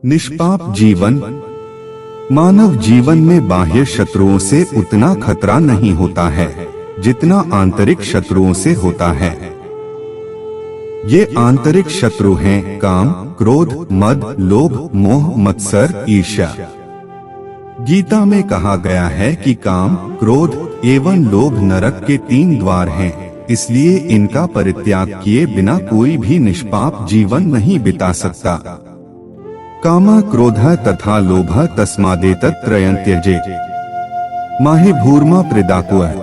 निष्पाप जीवन। मानव जीवन में बाह्य शत्रुओं से उतना खतरा नहीं होता है जितना आंतरिक शत्रुओं से होता है। ये आंतरिक शत्रु हैं काम, क्रोध, मद, लोभ, मोह, मत्सर, ईर्ष्या। गीता में कहा गया है कि काम, क्रोध एवं लोभ नरक के 3 द्वार हैं, इसलिए इनका परित्याग किए बिना कोई भी निष्पाप जीवन नहीं बिता सकता। काम, क्रोध तथा लोभ तस्मादेतत्त्रयं त्यजेत् माहि भूर्मा प्रेदाकुः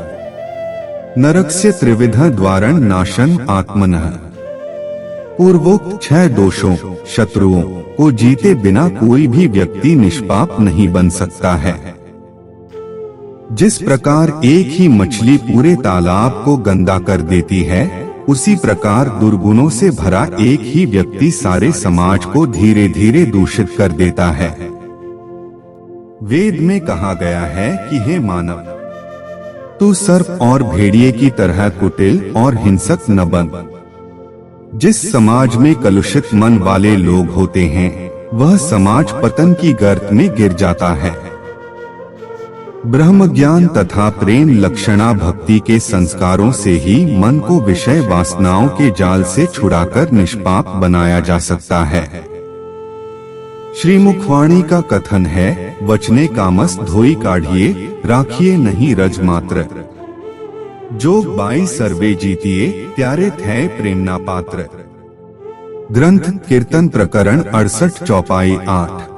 नरकस्य त्रिविध द्वारं नाशं आत्मनः। पूर्वोक्त 6 दोषों, शत्रुओं को जीते बिना कोई भी व्यक्ति निष्पाप नहीं बन सकता है। जिस प्रकार एक ही मछली पूरे तालाब को गंदा कर देती है, उसी प्रकार दुर्गुणों से भरा एक ही व्यक्ति सारे समाज को धीरे धीरे दूषित कर देता है। वेद में कहा गया है कि हे मानव, तू सर्प और भेड़िए की तरह कुटिल और हिंसक न बन। जिस समाज में कलुषित मन वाले लोग होते हैं, वह समाज पतन की गर्त में गिर जाता है। ब्रह्म ज्ञान तथा प्रेम लक्षणा भक्ति के संस्कारों से ही मन को विषय वासनाओं के जाल से छुड़ाकर निष्पाप बनाया जा सकता है। श्रीमुखवाणी का कथन है, वचने कामस धोई काढ़िए, राखिए नहीं रज मात्र। जोग बाई सर्वे जीतिए, त्यारे थे प्रेमना पात्र। ग्रंथ कीर्तन प्रकरण 68 चौपाई 8।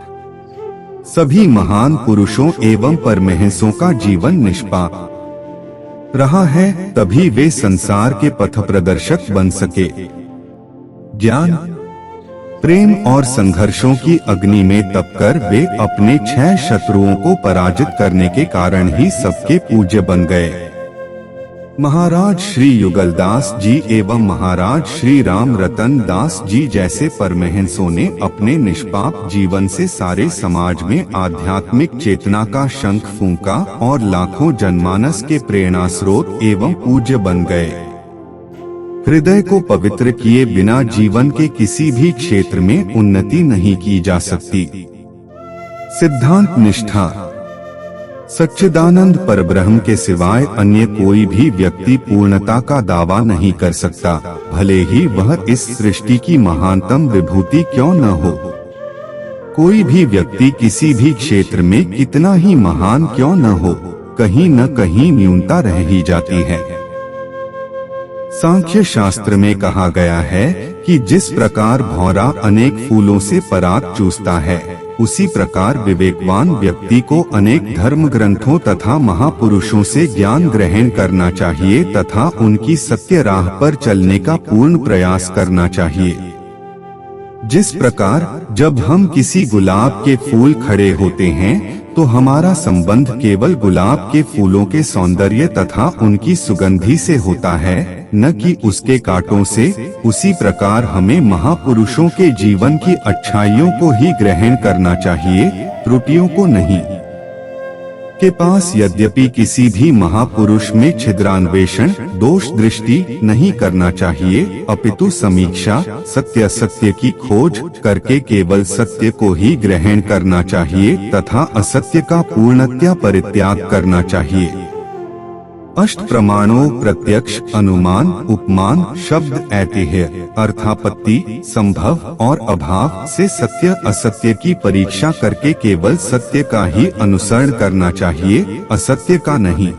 सभी महान पुरुषों एवं परमहंसों का जीवन निष्पाप रहा है, तभी वे संसार के पथ प्रदर्शक बन सके। ज्ञान, प्रेम और संघर्षों की अग्नि में तपकर वे अपने 6 शत्रुओं को पराजित करने के कारण ही सबके पूज्य बन गए। महाराज श्री युगलदास जी एवं महाराज श्री राम रतन दास जी जैसे परमहंसों ने अपने निष्पाप जीवन से सारे समाज में आध्यात्मिक चेतना का शंख फूंका और लाखों जनमानस के प्रेरणा स्रोत एवं पूज्य बन गए। हृदय को पवित्र किए बिना जीवन के किसी भी क्षेत्र में उन्नति नहीं की जा सकती। सिद्धांत निष्ठा। सच्चिदानंद परब्रह्म के सिवाय अन्य कोई भी व्यक्ति पूर्णता का दावा नहीं कर सकता, भले ही वह इस सृष्टि की महानतम विभूति क्यों न हो। कोई भी व्यक्ति किसी भी क्षेत्र में कितना ही महान क्यों न हो, कहीं न कहीं न्यूनता रह ही जाती है। सांख्य शास्त्र में कहा गया है कि जिस प्रकार भौरा अनेक फूलों से पराग चूसता है, उसी प्रकार विवेकवान व्यक्ति को अनेक धर्म ग्रंथों तथा महापुरुषों से ज्ञान ग्रहण करना चाहिए तथा उनकी सत्य राह पर चलने का पूर्ण प्रयास करना चाहिए। जिस प्रकार जब हम किसी गुलाब के फूल खड़े होते हैं, तो हमारा संबंध केवल गुलाब के फूलों के सौंदर्य तथा उनकी सुगंधी से होता है, न कि उसके कांटों से, उसी प्रकार हमें महापुरुषों के जीवन की अच्छाइयों को ही ग्रहण करना चाहिए, त्रुटियों को नहीं। के पास यद्यपि किसी भी महापुरुष में छिद्रान्वेषण, दोष दृष्टि नहीं करना चाहिए, अपितु समीक्षा, सत्य असत्य की खोज करके केवल सत्य को ही ग्रहण करना चाहिए तथा असत्य का पूर्णतया परित्याग करना चाहिए। अष्ट प्रमाणों प्रत्यक्ष, अनुमान, उपमान, शब्द, ऐतिह्य, अर्थापत्ति, संभव और अभाव से सत्य असत्य की परीक्षा करके केवल सत्य का ही अनुसरण करना चाहिए, असत्य का नहीं।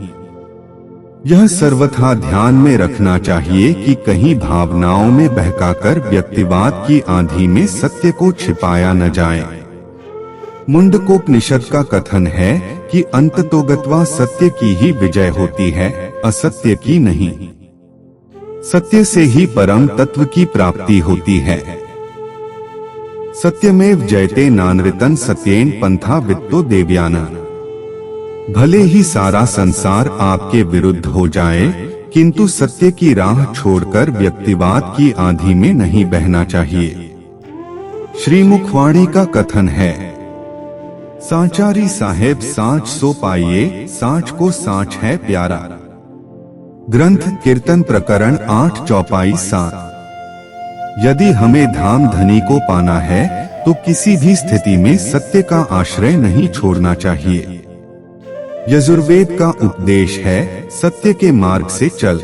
यह सर्वथा ध्यान में रखना चाहिए कि कहीं भावनाओं में बहकाकर व्यक्तिवाद की आंधी में सत्य को छिपाया न जाए। मुंडकोपनिषद का कथन है कि अंततोगत्वा सत्य की ही विजय होती है, असत्य की नहीं। सत्य से ही परम तत्व की प्राप्ति होती है। सत्यमेव जयते नानृतं सत्येन पंथा वित्तो देवयान। भले ही सारा संसार आपके विरुद्ध हो जाए, किंतु सत्य की राह छोड़कर व्यक्तिवाद की आंधी में नहीं बहना चाहिए। श्रीमुखवाणी का कथन है, सांचारी साहेब सांच सो पाइए, सांच को सांच है प्यारा। ग्रंथ कीर्तन प्रकरण 8 चौपाई 7। यदि हमें धाम धनी को पाना है तो किसी भी स्थिति में सत्य का आश्रय नहीं छोड़ना चाहिए। यजुर्वेद का उपदेश है, सत्य के मार्ग से चल।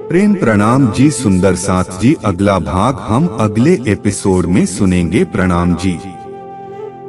प्रेम प्रणाम जी। सुंदर साथ जी। अगला भाग हम अगले एपिसोड में सुनेंगे। प्रणाम जी।